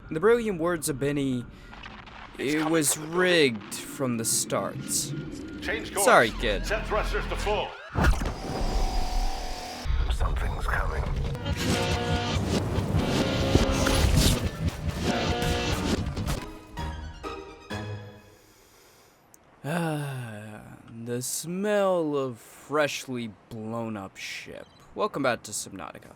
In the brilliant words of Benny, it was rigged from the start. Change course. Sorry, kid. Set thrusters to full. Something's coming. The smell of freshly blown up ship. Welcome back to Subnautica.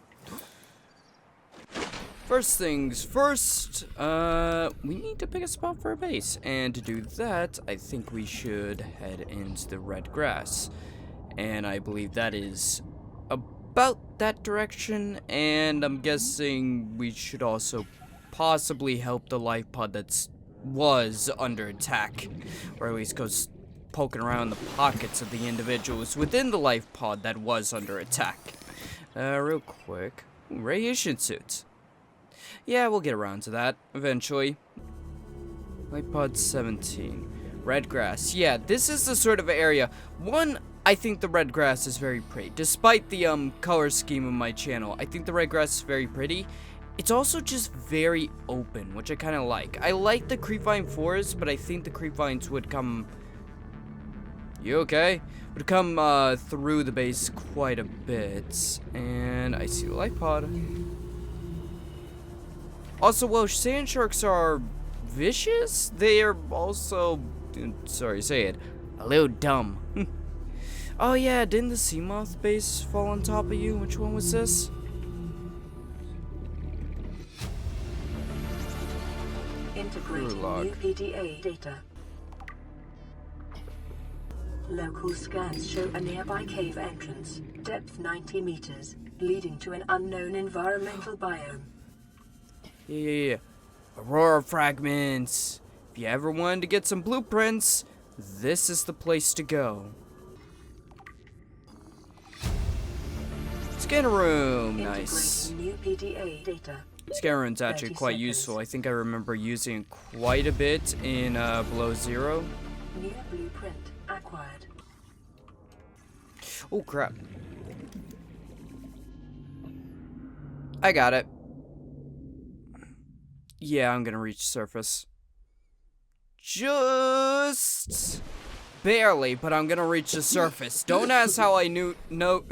First things first, we need to pick a spot for a base, and to do that, I think we should head into the red grass, and I believe that is about that direction, and I'm guessing we should also possibly help the life pod was under attack, or at least goes poking around the pockets of the individuals within the life pod that was under attack. Real quick, radiation suits. Yeah, we'll get around to that eventually. Light pod 17. Red grass. Yeah, this is the sort of area. One, I think the red grass is very pretty. Despite the color scheme of my channel, I think the red grass is very pretty. It's also just very open, which I kind of like. I like the creepvine forest, but I think the creepvines would come... You okay? Would come through the base quite a bit. And I see the light pod. Also, while sand sharks are vicious, they are also, sorry to say it, a little dumb. Oh yeah, didn't the sea moth base fall on top of you? Which one was this? Integrating new PDA data. Local scans show a nearby cave entrance, depth 90 meters, leading to an unknown environmental biome. Yeah. Aurora fragments. If you ever wanted to get some blueprints, this is the place to go. Scanner room, nice. New PDA data. Scanner room's actually quite useful. I think I remember using it quite a bit in Below Zero. New blueprint acquired. Oh crap. I got it. Yeah, I'm gonna reach surface. Just barely, but I'm gonna reach the surface. Don't ask how I knew. No,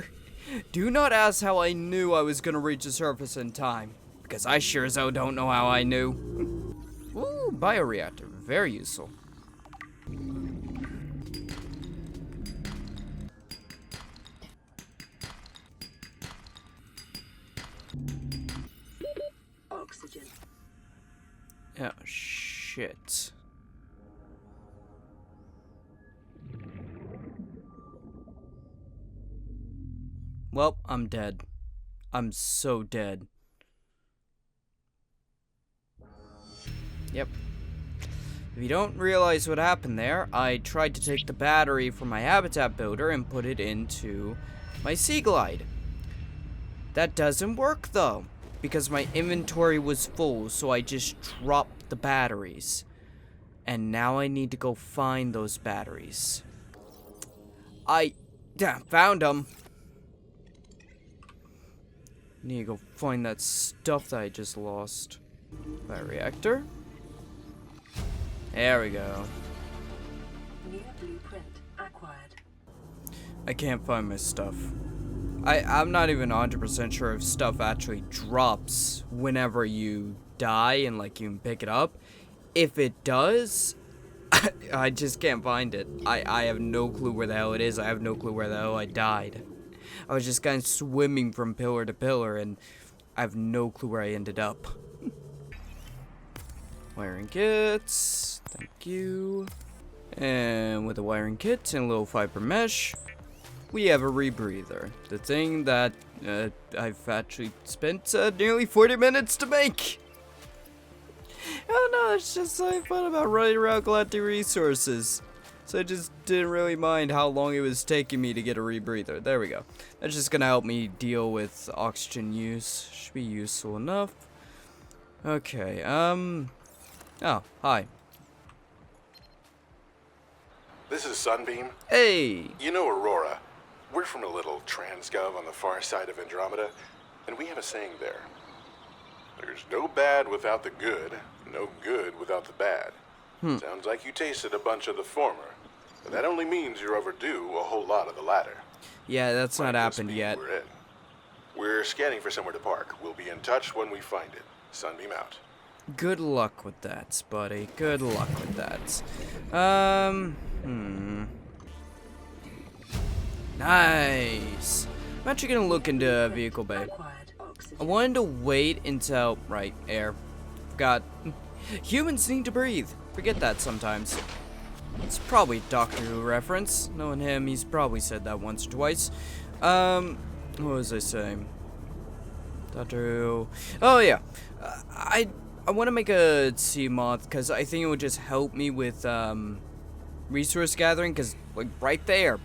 do not ask how I knew I was gonna reach the surface in time, because I sure as hell don't know how I knew. Ooh, bioreactor, very useful. Oxygen. Oh, shit. Well, I'm dead. I'm so dead. Yep. If you don't realize what happened there, I tried to take the battery from my habitat builder and put it into my Sea Glide. That doesn't work, though, because my inventory was full, so I just dropped the batteries. And now I need to go find those batteries. Found them. Need to go find that stuff that I just lost. Bioreactor. There we go. New blueprint acquired. I can't find my stuff. I'm not even 100% sure if stuff actually drops whenever you die and like you can pick it up. If it does, I just can't find it. I have no clue where the hell it is. I have no clue where the hell I died. I was just kind of swimming from pillar to pillar and I have no clue where I ended up. Wiring kits, thank you. And with the wiring kit and a little fiber mesh, we have a rebreather. The thing that I've actually spent nearly 40 minutes to make. Oh no, it's just so fun about running around collecting resources. So I just didn't really mind how long it was taking me to get a rebreather. There we go. That's just gonna help me deal with oxygen use. Should be useful enough. Okay, oh, hi. This is Sunbeam. Hey! You know Aurora. We're from a little transgov on the far side of Andromeda, and we have a saying there. There's no bad without the good, no good without the bad. Sounds like you tasted a bunch of the former, but that only means you're overdue a whole lot of the latter. Yeah, that's not Might just happened be yet. We're in. We're scanning for somewhere to park. We'll be in touch when we find it. Sunbeam out. Good luck with that, buddy. Good luck with that. Nice. I'm actually gonna look into vehicle bay. Acquired oxygen. I wanted to wait until air. God, humans need to breathe. Forget that sometimes. It's probably a Doctor Who reference. Knowing him, he's probably said that once or twice. What was I saying? Doctor Who. Oh yeah, I want to make a sea moth because I think it would just help me with resource gathering. Because like right there,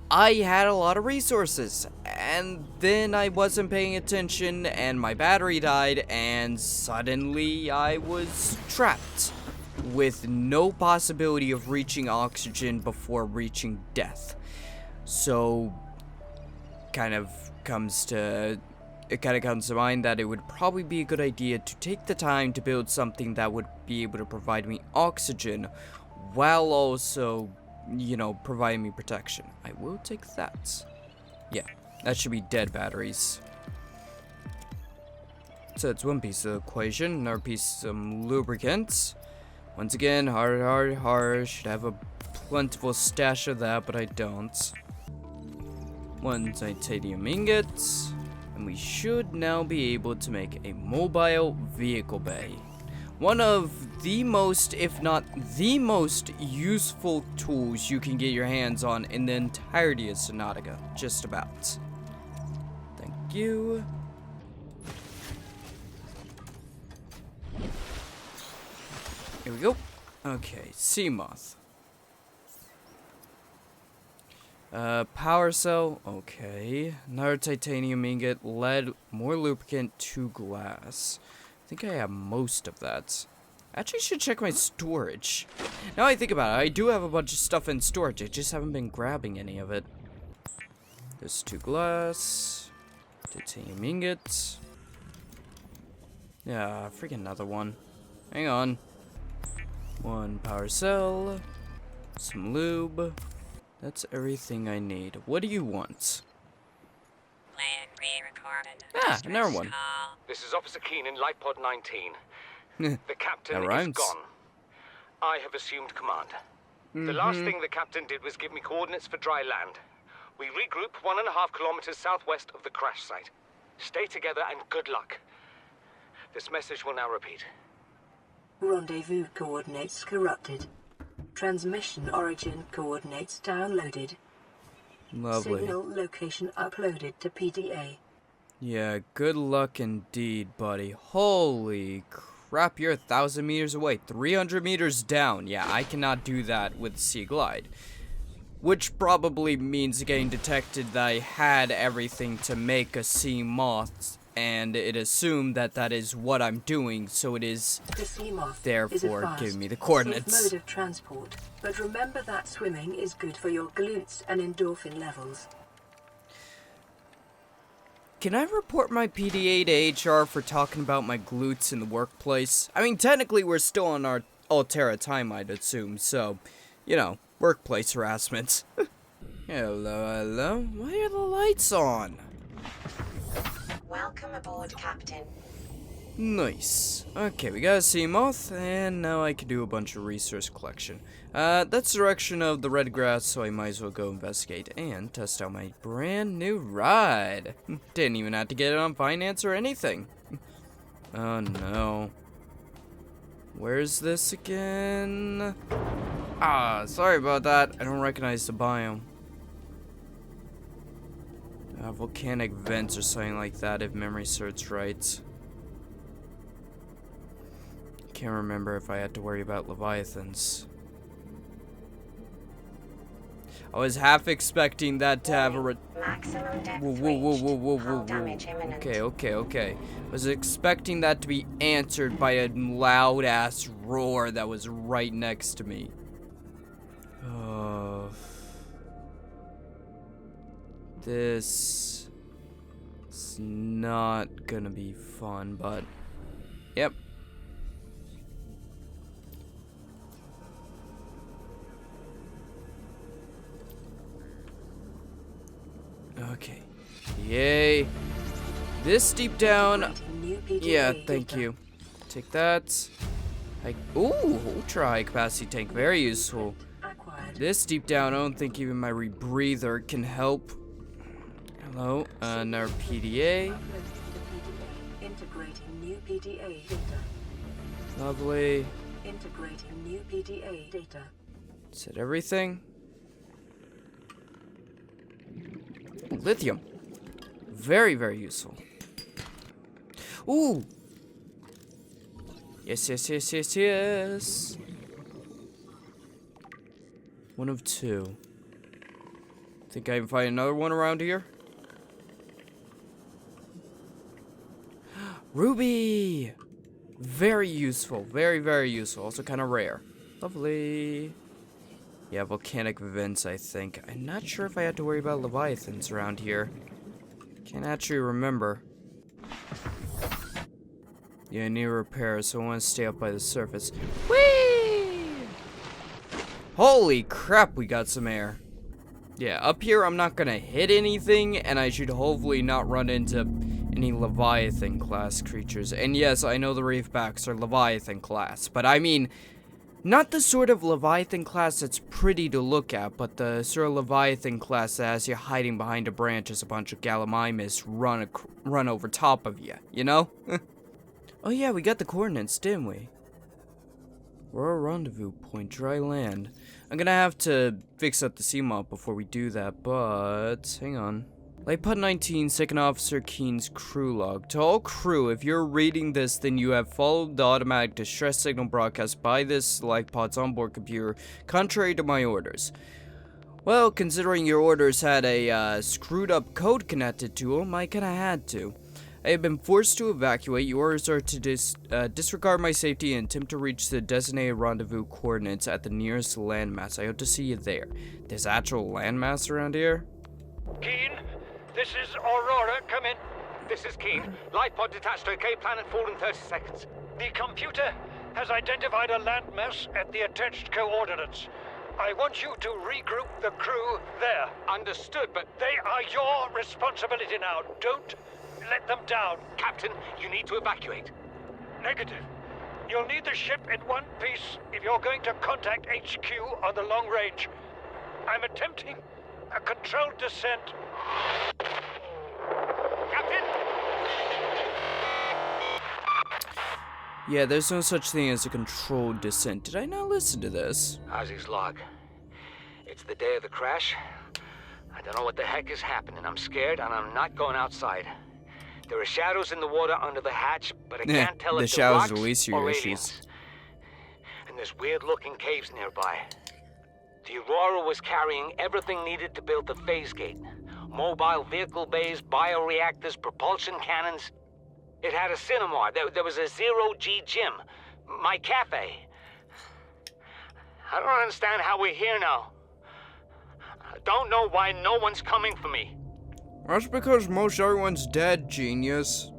I had a lot of resources, and then I wasn't paying attention, and my battery died, and suddenly I was trapped with no possibility of reaching oxygen before reaching death. So, it kind of comes to mind that it would probably be a good idea to take the time to build something that would be able to provide me oxygen while also, you know, providing me protection. I will take that. Yeah, that should be dead batteries. So that's one piece of the equation. Another piece, some lubricants. Once again, hard. Should have a plentiful stash of that, but I don't. One titanium ingot. And we should now be able to make a mobile vehicle bay. One of the most, if not the most useful tools you can get your hands on in the entirety of Subnautica. Just about. Thank you. Here we go. Okay, sea moth. Power cell, okay. Another titanium ingot, lead, more lubricant, 2 glass. I think I have most of that. Actually, should check my storage. Now I think about it, I do have a bunch of stuff in storage. I just haven't been grabbing any of it. There's 2 glass, titanium ingot. Yeah, freaking another one. Hang on. 1 power cell, some lube. That's everything I need. What do you want? Another one. This is Officer Keane in Light Pod 19. The captain That is rhymes. gone. I have assumed command. The last thing the captain did was give me coordinates for dry land. We regroup 1.5 kilometers southwest of the crash site. Stay together and good luck. This message will now repeat. Rendezvous coordinates corrupted. Transmission origin coordinates downloaded. Lovely. Signal location uploaded to PDA. Yeah, good luck indeed, buddy. Holy crap, you're 1,000 meters away. 300 meters down. Yeah, I cannot do that with Sea Glide. Which probably means getting detected that I had everything to make a sea moth, and it assumed that that is what I'm doing, so it is The sea moth therefore is a fast, giving me the safe coordinates. mode of transport, but remember that swimming is good for your glutes and endorphin levels. Can I report my PDA to HR for talking about my glutes in the workplace? I mean, technically we're still on our Altera time, I'd assume, so, you know, workplace harassment. Hello. Why are the lights on? Welcome aboard, Captain. Nice. Okay, we got a sea moth, and now I can do a bunch of resource collection. That's the direction of the red grass, so I might as well go investigate and test out my brand new ride. Didn't even have to get it on finance or anything. Oh no. Where's this again? Ah, sorry about that. I don't recognize the biome. Volcanic vents or something like that, if memory serves right. Can't remember if I had to worry about leviathans. I was half expecting that to have a Maximum depth whoa. Hull damage imminent. Okay. I was expecting that to be answered by a loud ass roar that was right next to me. This is not gonna be fun, but Yep. Okay. Yay. This deep down. Yeah, thank you. Take that. Ooh, ultra high capacity tank. Very useful. This deep down, I don't think even my rebreather can help. Hello, another PDA. Integrating new PDA data. Lovely. Integrating new PDA data. Set everything. Ooh, lithium. Very, very useful. Ooh. Yes, yes, yes, yes, yes. One of two. Think I can find another one around here? Ruby! Very useful. Very, very useful. Also kind of rare. Lovely. Yeah, volcanic vents, I think. I'm not sure if I had to worry about leviathans around here. Can't actually remember. Yeah, I need repairs, so I want to stay up by the surface. Whee! Holy crap, we got some air. Yeah, up here I'm not gonna hit anything, and I should hopefully not run into any Leviathan class creatures. And yes, I know the Reefbacks are Leviathan class, but I mean, not the sort of Leviathan class that's pretty to look at, but the sort of Leviathan class that has you hiding behind a branch as a bunch of Gallimimus run over top of you, you know? Oh yeah, we got the coordinates, didn't we? We're a rendezvous point, dry land. I'm gonna have to fix up the CMOP before we do that, but hang on. Lightpod 19, Second Officer Keen's crew log. To all crew, if you're reading this, then you have followed the automatic distress signal broadcast by this Lightpod's onboard computer, contrary to my orders. Well, considering your orders had a screwed up code connected to them, I kinda had to. I have been forced to evacuate. Your orders are to disregard my safety and attempt to reach the designated rendezvous coordinates at the nearest landmass. I hope to see you there. There's actual landmass around here? Keen, this is Aurora. Come in. This is Keen. Light pod detached to OK planet fall in 30 seconds. The computer has identified a landmass at the attached coordinates. I want you to regroup the crew there. Understood, but they are your responsibility now. Don't let them down. Captain, you need to evacuate. Negative. You'll need the ship in one piece if you're going to contact HQ on the long range. I'm attempting a controlled descent. Captain? Yeah, there's no such thing as a controlled descent. Did I not listen to this? Ozzy's log. It's the day of the crash. I don't know what the heck is happening. I'm scared and I'm not going outside. There are shadows in the water under the hatch, but I can't tell the if shadows they're rocks release your or issues. aliens. And there's weird-looking caves nearby. The Aurora was carrying everything needed to build the phase gate. Mobile vehicle bays, bioreactors, propulsion cannons. It had a cinema. There was a zero-G gym. My cafe. I don't understand how we're here now. I don't know why no one's coming for me. That's because most everyone's dead, genius.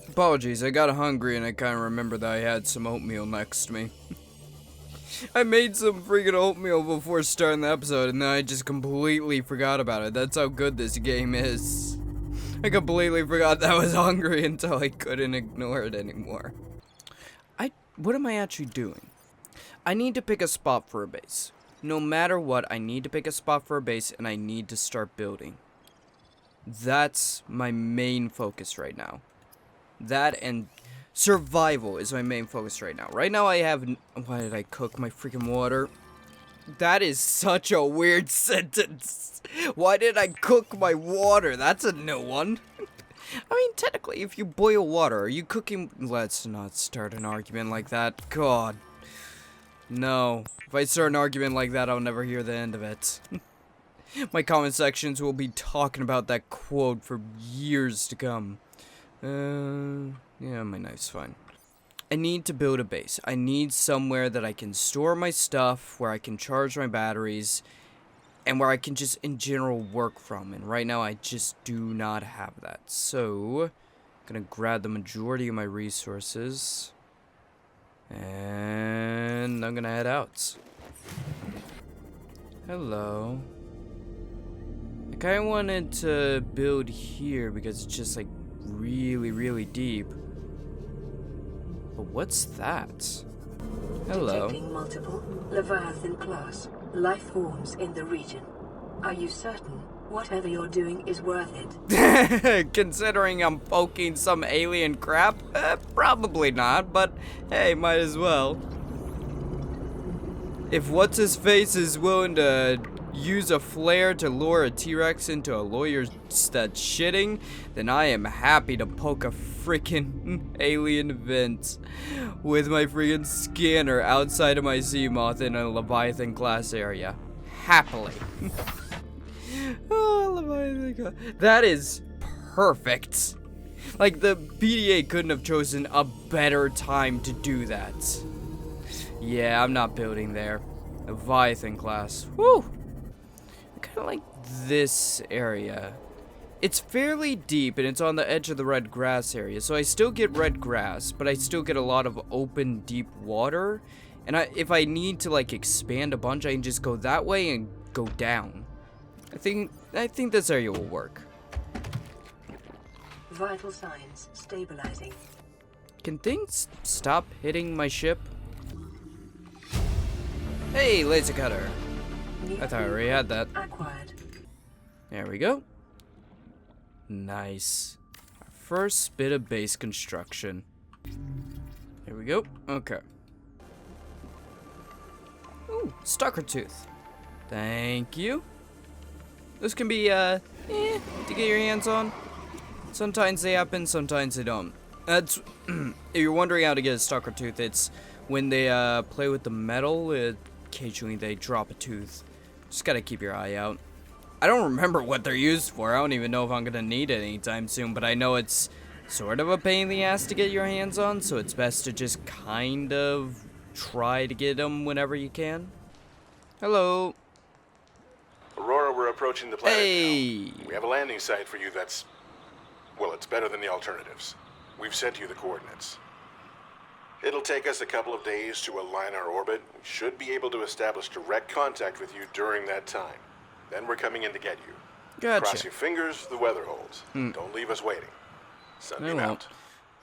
Apologies, I got hungry and I kind of remembered that I had some oatmeal next to me. I made some freaking oatmeal before starting the episode and then I just completely forgot about it. That's how good this game is. I completely forgot that I was hungry until I couldn't ignore it anymore. What am I actually doing? I need to pick a spot for a base. No matter what, I need to pick a spot for a base and I need to start building. That's my main focus right now. That and survival is my main focus right now. Right now I have... Why did I cook my freaking water? That is such a weird sentence. Why did I cook my water? That's a new one. I mean, technically, if you boil water, are you cooking... Let's not start an argument like that. God. No. If I start an argument like that, I'll never hear the end of it. My comment sections will be talking about that quote for years to come. Yeah, my knife's fine. I need to build a base. I need somewhere that I can store my stuff, where I can charge my batteries, and where I can just, in general, work from. And right now, I just do not have that. So, I'm gonna grab the majority of my resources. And I'm gonna head out. Hello. I kinda wanted to build here because it's just like really, really deep. But what's that? Hello. Detecting multiple Leviathan class life forms in the region. Are you certain whatever you're doing is worth it? Considering I'm poking some alien crap? Probably not, but hey, might as well. If what's-his-face is willing to use a flare to lure a T-Rex into a lawyer's that's shitting, then I am happy to poke a freaking alien vent with my freaking scanner outside of my Seamoth in a Leviathan class area. Happily. Oh, Leviathan. That is perfect. Like, the BDA couldn't have chosen a better time to do that. Yeah, I'm not building there. Leviathan class. Woo! I kind of like this area. It's fairly deep, and it's on the edge of the red grass area, so I still get red grass, but I still get a lot of open, deep water. And if I need to, like, expand a bunch, I can just go that way and go down. I think this area will work. Vital signs stabilizing. Can things stop hitting my ship? Hey, laser cutter. I thought I already had that. Acquired. There we go. Nice. Our first bit of base construction. Here we go. Okay. Ooh, stalker tooth. Thank you. This can be, to get your hands on. Sometimes they happen, sometimes they don't. That's, if you're wondering how to get a stalker tooth, it's when they, play with the metal, occasionally they drop a tooth. Just gotta keep your eye out. I don't remember what they're used for. I don't even know if I'm gonna need it anytime soon, but I know it's sort of a pain in the ass to get your hands on, so it's best to just kind of try to get them whenever you can. Hello. Aurora, we're approaching the planet Hey. now. We have a landing site for you that's... well, it's better than the alternatives. We've sent you the coordinates. It'll take us a couple of days to align our orbit. We should be able to establish direct contact with you during that time. Then we're coming in to get you. Gotcha. Cross your fingers, the weather holds. Don't leave us waiting. Sunbeam I won't. out.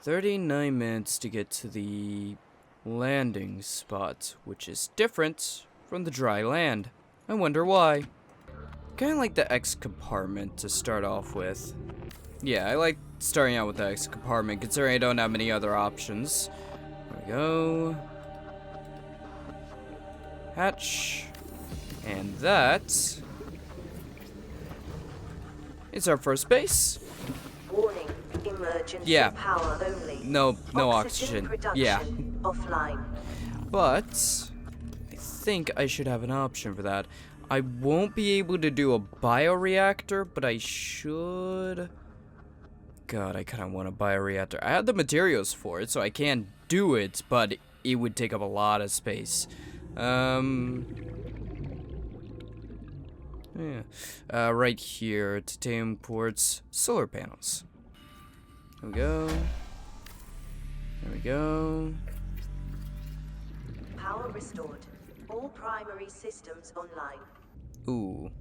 39 minutes to get to the landing spot, which is different from the dry land. I wonder why. Kind of like the X compartment to start off with. Yeah, I like starting out with the X compartment, considering I don't have many other options. There we go. Hatch. And that is our first base. Warning, emergency Yeah. power only. No oxygen. Production Yeah. offline. But I think I should have an option for that. I won't be able to do a bioreactor, but I should. God, I kind of want a bioreactor. I have the materials for it, so I can do it, but it would take up a lot of space. Yeah. Right here, titanium quartz solar panels. There we go. There we go. Power restored. All primary systems online. Ooh.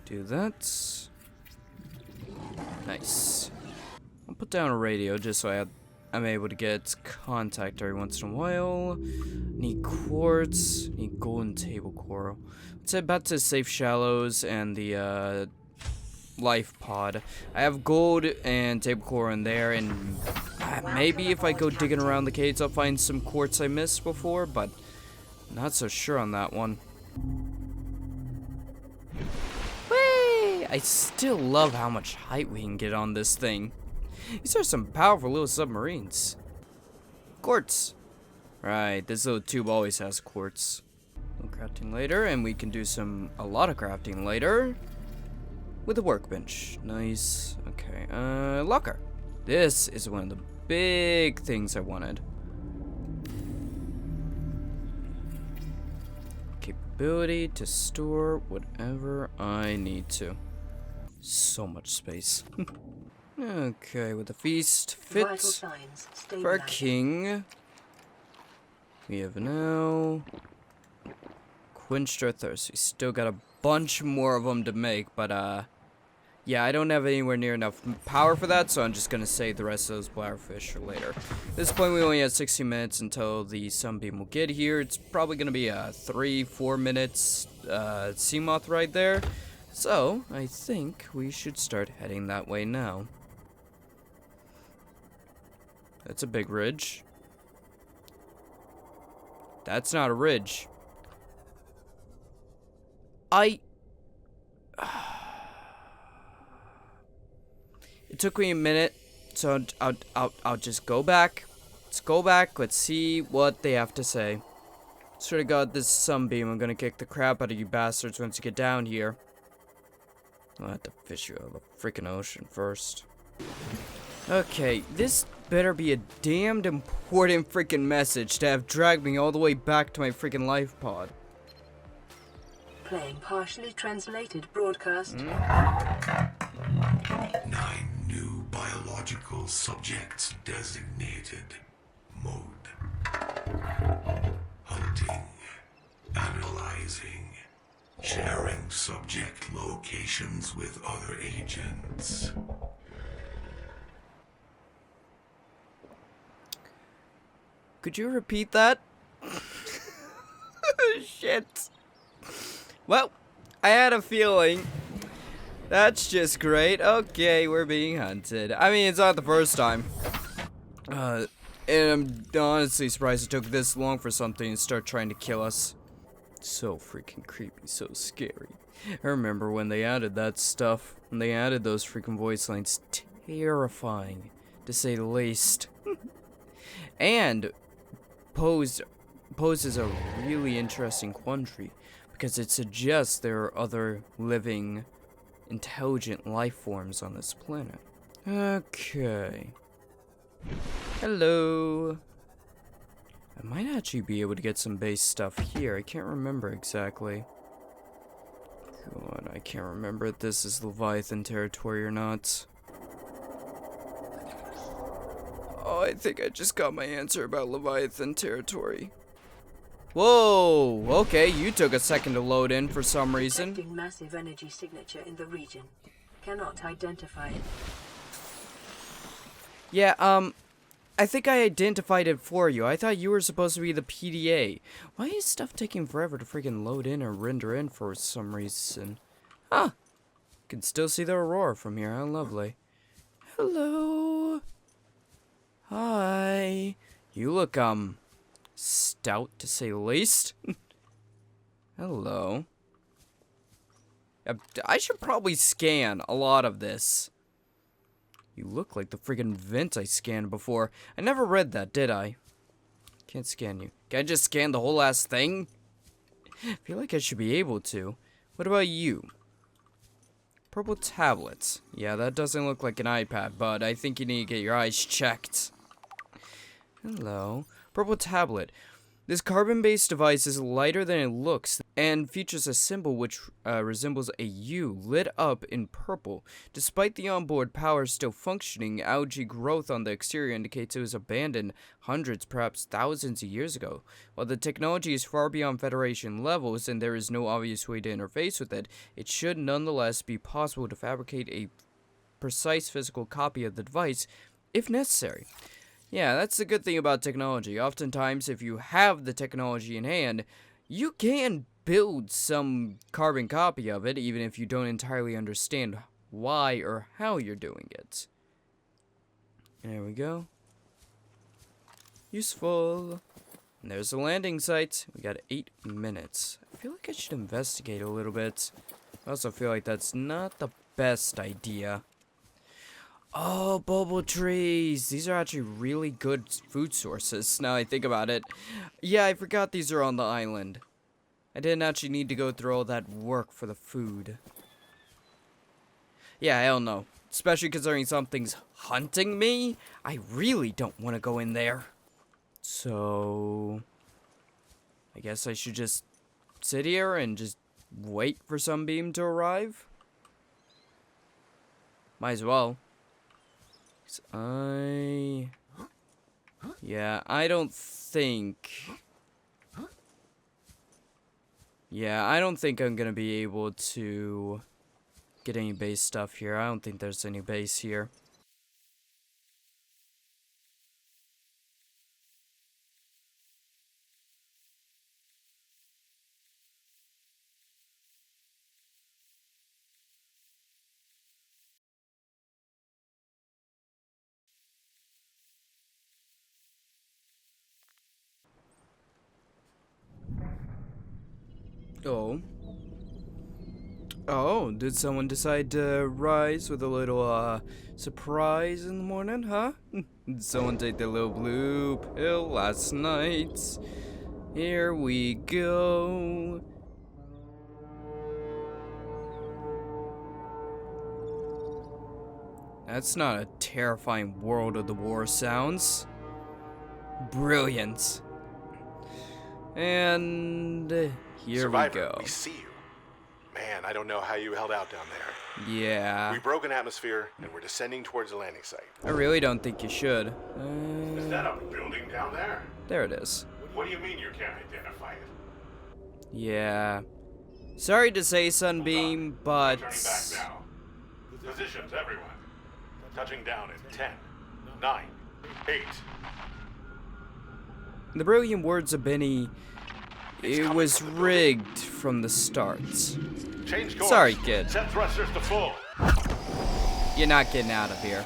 Do that. Nice. I'll put down a radio just so I'm able to get contact every once in a while. Need quartz. Need golden table coral. Let's head back to safe shallows and the life pod. I have gold and table coral in there, and maybe if I go digging around the caves I'll find some quartz I missed before, but not so sure on that one. Whee! I still love how much height we can get on this thing. These are some powerful little submarines. Quartz. Right, this little tube always has quartz. No crafting later, and we can do a lot of crafting later. With a workbench. Nice. Okay, locker. This is one of the big things I wanted. Capability to store whatever I need to. So much space. Okay, with the feast Vital fit signs for our stabilizing. king. We have now quenched our thirst. We still got a bunch more of them to make, but yeah, I don't have anywhere near enough power for that, so I'm just gonna save the rest of those blowfish for later. At this point, we only have 60 minutes until the Sunbeam will get here. It's probably gonna be a 3-4 minutes sea moth right there. So, I think we should start heading that way now. That's a big ridge. That's not a ridge. It took me a minute, so I'll just go back. Let's go back. Let's see what they have to say. Swear to God, this Sunbeam, I'm gonna kick the crap out of you bastards once you get down here. I'll have to fish you out of the freaking ocean first. Okay, this better be a damned important freaking message to have dragged me all the way back to my freaking life pod. Playing partially translated broadcast. 9 new biological subjects designated. Mode: hunting, analyzing, sharing subject locations with other agents. Could you repeat that? Shit. Well, I had a feeling. That's just great. Okay, we're being hunted. I mean, it's not the first time. And I'm honestly surprised it took this long for something to start trying to kill us. So freaking creepy, so scary. I remember when they added that stuff. When they added those freaking voice lines. Terrifying, to say the least. And poses a really interesting quandary, because it suggests there are other living, intelligent life forms on this planet. Okay. Hello. I might actually be able to get some base stuff here. I can't remember exactly. God, I can't remember if this is Leviathan territory or not. Oh, I think I just got my answer about Leviathan territory. Whoa, okay, you took a second to load in for some reason. Detecting massive energy signature in the region. Cannot identify it. Yeah, I think I identified it for you. I thought you were supposed to be the PDA. Why is stuff taking forever to freaking load in or render in for some reason? Huh. Can still see the aurora from here. How lovely. Hello. Hi. You look, stout to say the least. Hello. I should probably scan a lot of this. You look like the friggin' vent I scanned before. I never read that, did I? Can't scan you. Can I just scan the whole ass thing? I feel like I should be able to. What about you? Purple tablets. Yeah, that doesn't look like an iPad, but I think you need to get your eyes checked. Hello. Purple tablet. This carbon-based device is lighter than it looks and features a symbol which resembles a U lit up in purple. Despite the onboard power still functioning, algae growth on the exterior indicates it was abandoned hundreds, perhaps thousands of years ago. While the technology is far beyond Federation levels and there is no obvious way to interface with it, it should nonetheless be possible to fabricate a precise physical copy of the device if necessary. Yeah, that's the good thing about technology. Oftentimes, if you have the technology in hand, you can build some carbon copy of it, even if you don't entirely understand why or how you're doing it. There we go. Useful. And there's the landing site. We got 8 minutes. I feel like I should investigate a little bit. I also feel like that's not the best idea. Oh, bobo trees. These are actually really good food sources, now I think about it. Yeah, I forgot these are on the island. I didn't actually need to go through all that work for the food. Yeah, hell no. Especially considering something's hunting me. I really don't want to go in there. So I guess I should just sit here and just wait for Sunbeam to arrive? Might as well. Yeah, I don't think... Yeah, I don't think I'm gonna be able to get any base stuff here. I don't think there's any base here. Oh. Oh, did someone decide to rise with a little, surprise in the morning, huh? Did someone take the little blue pill last night? Here we go. That's not a terrifying World of the War sounds. Brilliant. And here Survivor, we go. we see you. Man, I don't know how you held out down there. Yeah. We broke an atmosphere, and we're descending towards the landing site. I really don't think you should. Is that a building down there? There it is. What do you mean you can't identify it? Yeah. Sorry to say, Sunbeam, but... Turning back now. Positions, everyone. Touching down in 10, 9, 8. The brilliant words of Benny, it was rigged from the start. Change course. Sorry, kid. Set thrusters to full. You're not getting out of here.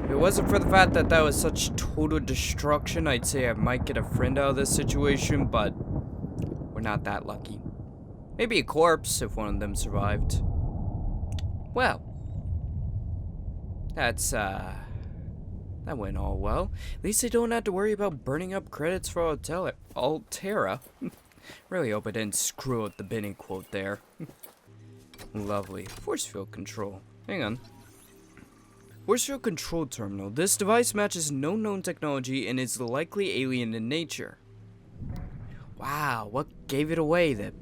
If it wasn't for the fact that that was such total destruction, I'd say I might get a friend out of this situation, but we're not that lucky. Maybe a corpse if one of them survived. Well, that's, that went all well. At least I don't have to worry about burning up credits for Altera. Really hope I didn't screw up the Benny quote there. Lovely. Force field control. Hang on. Force field control terminal. This device matches no known technology and is likely alien in nature. Wow, what gave it away? The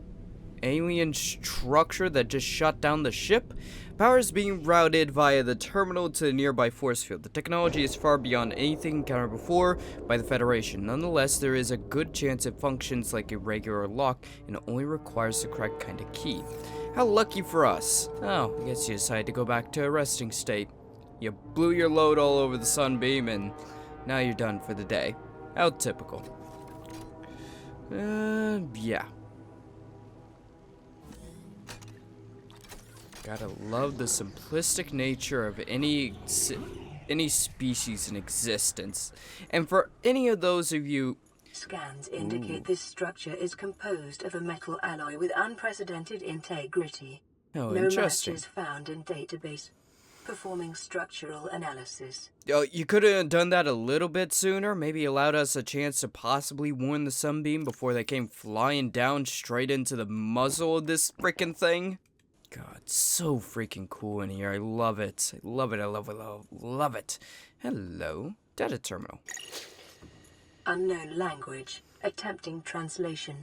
alien structure that just shut down the ship? Power is being routed via the terminal to the nearby force field. The technology is far beyond anything encountered before by the Federation. Nonetheless, there is a good chance it functions like a regular lock and only requires the correct kind of key. How lucky for us. Oh, I guess you decided to go back to a resting state. You blew your load all over the Sunbeam and now you're done for the day. How typical. Yeah. Gotta love the simplistic nature of any species in existence. And for any of those of you... Scans indicate this structure is composed of a metal alloy with unprecedented integrity. Oh, No interesting. matches found in database. Performing structural analysis. Oh, you could have done that a little bit sooner. Maybe allowed us a chance to possibly warn the Sunbeam before they came flying down straight into the muzzle of this freaking thing. God, so freaking cool in here. I love it. I love it. I love it. Love it. Hello. Data terminal. Unknown language. Attempting translation.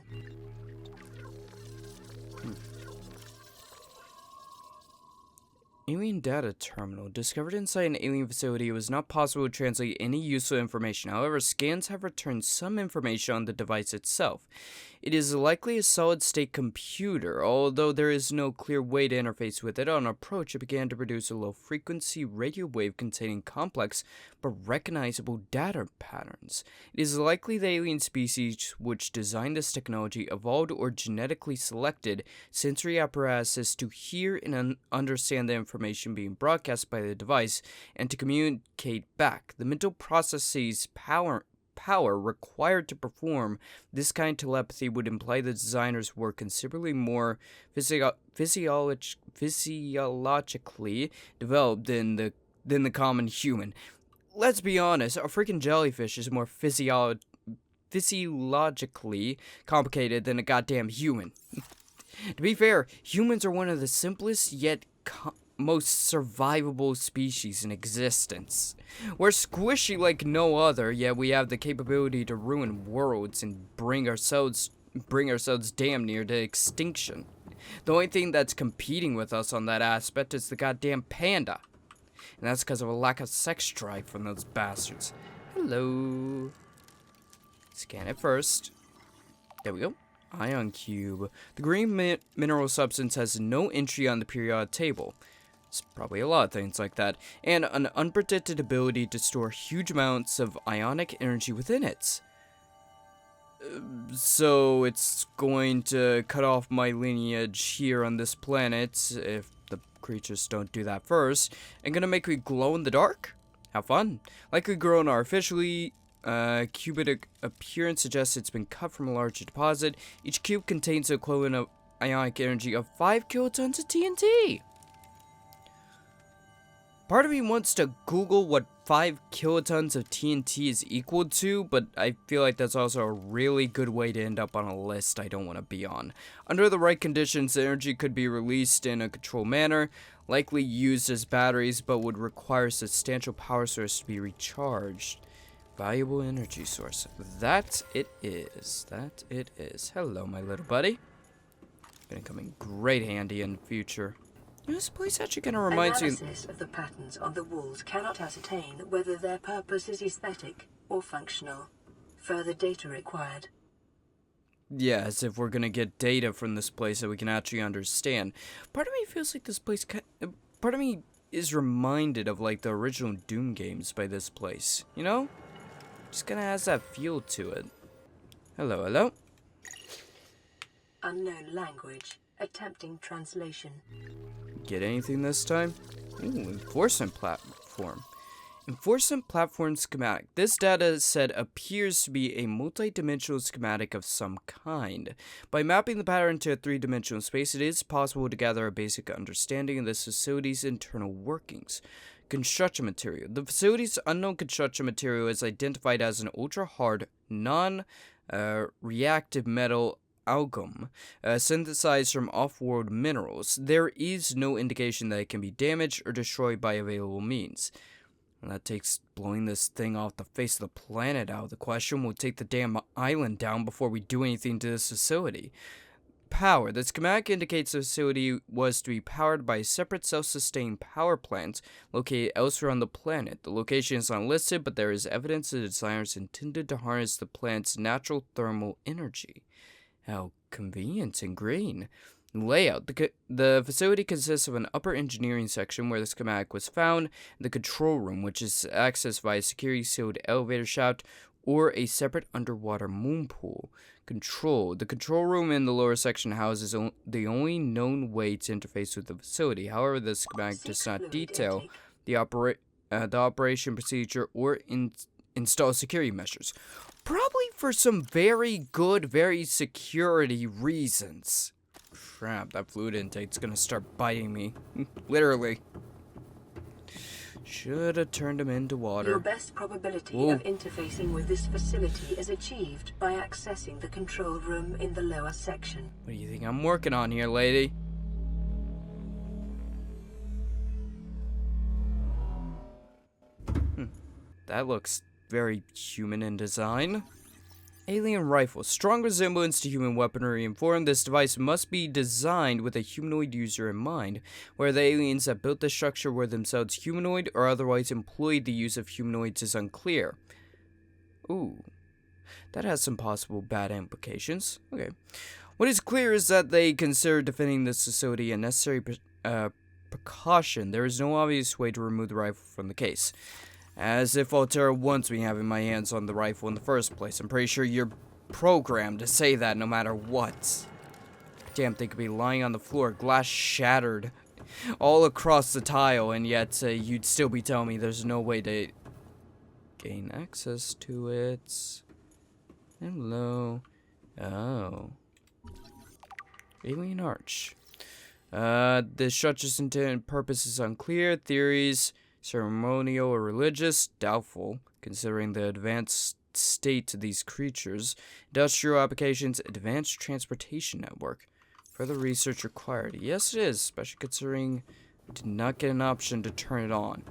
Alien data terminal. Discovered inside an alien facility, it was not possible to translate any useful information. However, scans have returned some information on the device itself. It is likely a solid-state computer, although there is no clear way to interface with it. On approach, it began to produce a low-frequency radio wave containing complex but recognizable data patterns. It is likely the alien species which designed this technology evolved or genetically selected sensory apparatuses to hear and understand the information being broadcast by the device and to communicate back. The mental processes power required to perform this kind of telepathy would imply the designers were considerably more physiologically developed than the common human. Let's be honest, a freaking jellyfish is more physiologically complicated than a goddamn human. To be fair, humans are one of the simplest yet most survivable species in existence. We're squishy like no other, yet we have the capability to ruin worlds and bring ourselves damn near to extinction. The only thing that's competing with us on that aspect is the goddamn panda. And that's because of a lack of sex drive from those bastards. Hello. Scan it first. There we go. Ion cube. The green mineral substance has no entry on the periodic table. It's probably a lot of things like that. And an unpredicted ability to store huge amounts of ionic energy within it. So it's going to cut off my lineage here on this planet if the creatures don't do that first. And gonna make me glow in the dark? Have fun. Likely grown artificially. Cubic appearance suggests it's been cut from a large deposit. Each cube contains the equivalent of ionic energy of 5 kilotons of TNT. Part of me wants to Google what 5 kilotons of TNT is equal to, but I feel like that's also a really good way to end up on a list I don't want to be on. Under the right conditions, the energy could be released in a controlled manner, likely used as batteries, but would require a substantial power source to be recharged. Valuable energy source. That it is. That it is. Hello, my little buddy. Gonna come in great handy in the future. This place actually kind of reminds me. Analysis of the patterns on the walls cannot ascertain whether their purpose is aesthetic or functional. Further data required. Yeah, as if we're gonna get data from this place that we can actually understand. Part of me feels like this place. Part of me is reminded of like the original Doom games by this place. You know? Just kinda has that feel to it. Hello, hello. Unknown language. Attempting translation. Get anything this time? Ooh, enforcement platform. Enforcement platform schematic. This data set appears to be a multi-dimensional schematic of some kind. By mapping the pattern to a 3-dimensional space, it is possible to gather a basic understanding of this facility's internal workings. Construction material. The facility's unknown construction material is identified as an ultra-hard, non-reactive metal amalgam, synthesized from off-world minerals. There is no indication that it can be damaged or destroyed by available means. And that takes blowing this thing off the face of the planet out of the question. We'll take the damn island down before we do anything to this facility. Power. The schematic indicates the facility was to be powered by a separate self-sustained power plant located elsewhere on the planet. The location is unlisted, but there is evidence the designers intended to harness the plant's natural thermal energy. How convenient and green. Layout. The facility consists of an upper engineering section where the schematic was found, the control room, which is accessed via a security-sealed elevator shaft, or a separate underwater moon pool. Control. The control room in the lower section houses the only known way to interface with the facility. However, the schematic does not detail the operation procedure or install security measures. Probably for some very good, very security reasons. Crap, that fluid intake's gonna start biting me. Literally. Should have turned him into water. Your best probability of interfacing with this facility is achieved by accessing the control room in the lower section. What do you think I'm working on here, lady? That looks very human in design. Alien rifle. Strong resemblance to human weaponry in form, this device must be designed with a humanoid user in mind. Whether the aliens that built this structure were themselves humanoid or otherwise employed the use of humanoids is unclear. Ooh. That has some possible bad implications. Okay. What is clear is that they consider defending this facility a necessary precaution. There is no obvious way to remove the rifle from the case. As if Altera wants me having my hands on the rifle in the first place. I'm pretty sure you're programmed to say that no matter what. Damn thing could be lying on the floor, glass shattered all across the tile, and yet you'd still be telling me there's no way to gain access to it. Hello. Oh. Alien Arch. The structure's intended purpose is unclear. Theories... ceremonial or religious? Doubtful, considering the advanced state of these creatures. Industrial applications, advanced transportation network. Further research required. Yes, it is, especially considering I did not get an option to turn it on.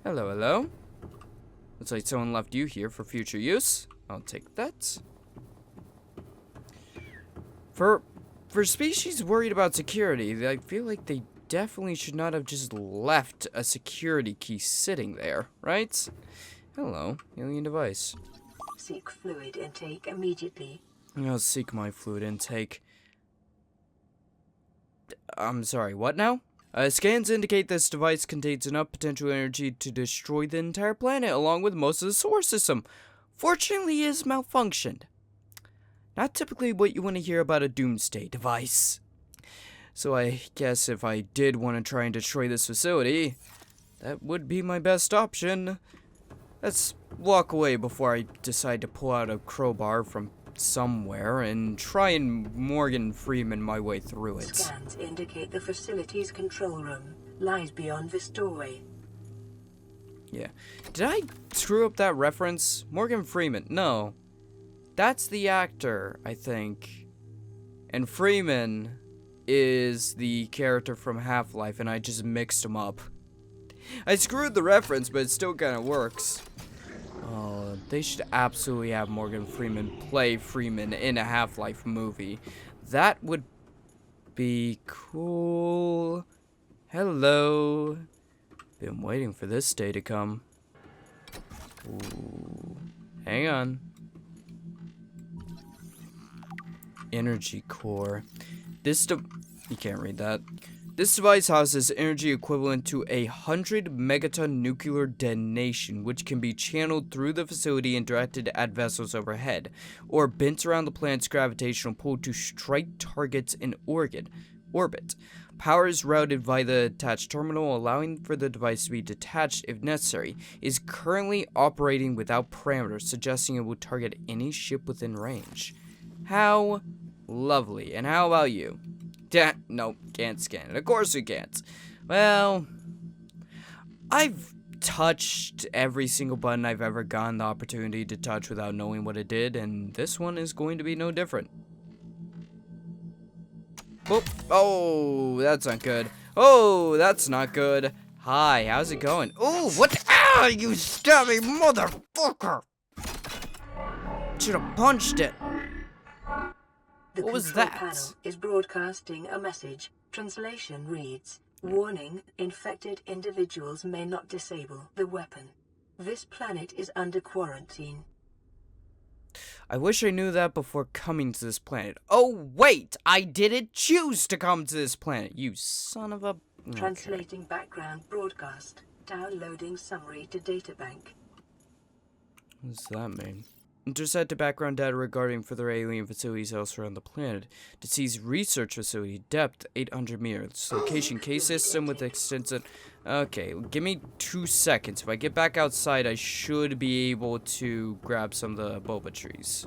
Hello, hello. Looks like someone left you here for future use. I'll take that. For species worried about security, I feel like they definitely should not have just left a security key sitting there, right? Hello, alien device. Seek fluid intake immediately. I'll seek my fluid intake. I'm sorry, what now? Scans indicate this device contains enough potential energy to destroy the entire planet along with most of the solar system. Fortunately, it has malfunctioned. Not typically what you want to hear about a doomsday device. So I guess if I did want to try and destroy this facility, that would be my best option. Let's walk away before I decide to pull out a crowbar from somewhere and try and Morgan Freeman my way through it. Scans indicate the facility's control room lies beyond this doorway. Yeah. Did I screw up that reference? Morgan Freeman. No. That's the actor, I think. And Freeman is the character from Half-Life, and I just mixed them up. I screwed the reference, but it still kind of works. Oh, they should absolutely have Morgan Freeman play Freeman in a Half-Life movie. That would be cool. Hello. Been waiting for this day to come. Ooh. Hang on. Energy core. You can't read that. This device houses energy equivalent to 100 megaton nuclear detonation, which can be channeled through the facility and directed at vessels overhead, or bent around the planet's gravitational pull to strike targets in orbit. Power is routed via the attached terminal, allowing for the device to be detached if necessary. It is currently operating without parameters, suggesting it will target any ship within range. How lovely. And how about you? Nope, can't scan it. Of course we can't. Well, I've touched every single button I've ever gotten the opportunity to touch without knowing what it did, and this one is going to be no different. Boop. Oh, that's not good. Oh, that's not good. Hi, how's it going? Oh, what? Ah, you stabby motherfucker! Should have punched it. The What was control that? panel is broadcasting a message. Translation reads, "Warning, infected individuals may not disable the weapon. This planet is under quarantine." I wish I knew that before coming to this planet. Oh, wait! I didn't choose to come to this planet, you son of a... Okay. Translating background broadcast. Downloading summary to databank. What does that mean? Intercepted background data regarding further alien facilities elsewhere on the planet. Deceased research facility. Depth 800 meters. Location case system with extensive... Okay, give me 2 seconds. If I get back outside, I should be able to grab some of the boba trees.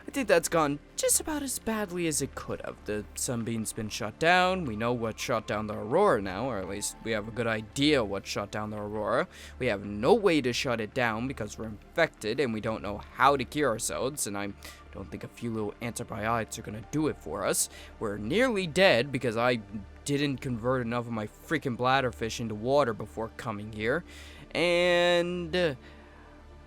I think that's gone just about as badly as it could have. The Sunbeam's been shot down. We know what shot down the Aurora now, or at least we have a good idea what shot down the Aurora. We have no way to shut it down because we're infected and we don't know how to cure ourselves, and I don't think a few little antibiotics are gonna do it for us. We're nearly dead because I didn't convert enough of my freaking bladderfish into water before coming here, and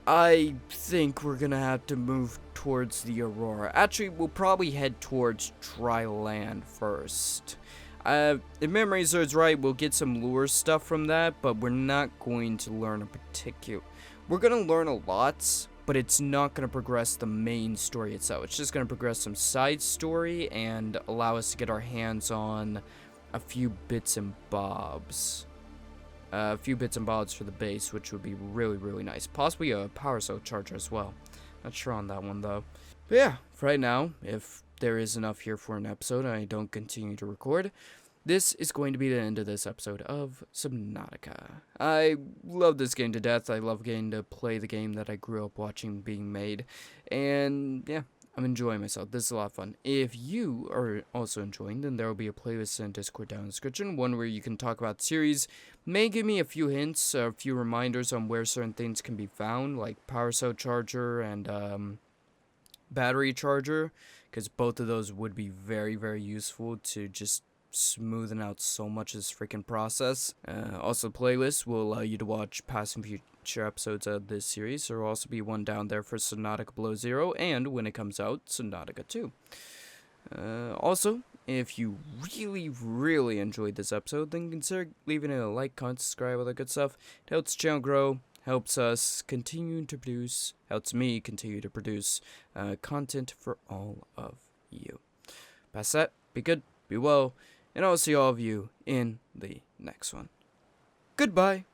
I think we're gonna have to move towards the Aurora. Actually, we'll probably head towards dry land first. If memory serves right, we'll get some lure stuff from that, but we're not going to learn a particular... We're gonna learn a lot, but it's not gonna progress the main story itself. It's just gonna progress some side story and allow us to get our hands on a few bits and bobs. A few bits and bobs for the base, which would be really, really nice. Possibly a power cell charger as well. Not sure on that one, though. But yeah, for right now, if there is enough here for an episode and I don't continue to record, this is going to be the end of this episode of Subnautica. I love this game to death. I love getting to play the game that I grew up watching being made. And yeah, I'm enjoying myself. This is a lot of fun. If you are also enjoying, then there will be a playlist and Discord down in the description, one where you can talk about the series, may give me a few hints, a few reminders on where certain things can be found, like power cell charger and battery charger, because both of those would be very, very useful to just smoothing out so much of this freaking process. Also, playlists will allow you to watch past and future episodes of this series. There will also be one down there for Subnautica Below Zero, and when it comes out, Subnautica 2. Also, if you really enjoyed this episode, then consider leaving it a like, comment, subscribe, all that good stuff. It helps the channel grow, helps us continue to produce, helps me continue to produce content for all of you. Past that, be good, be well, and I'll see all of you in the next one. Goodbye.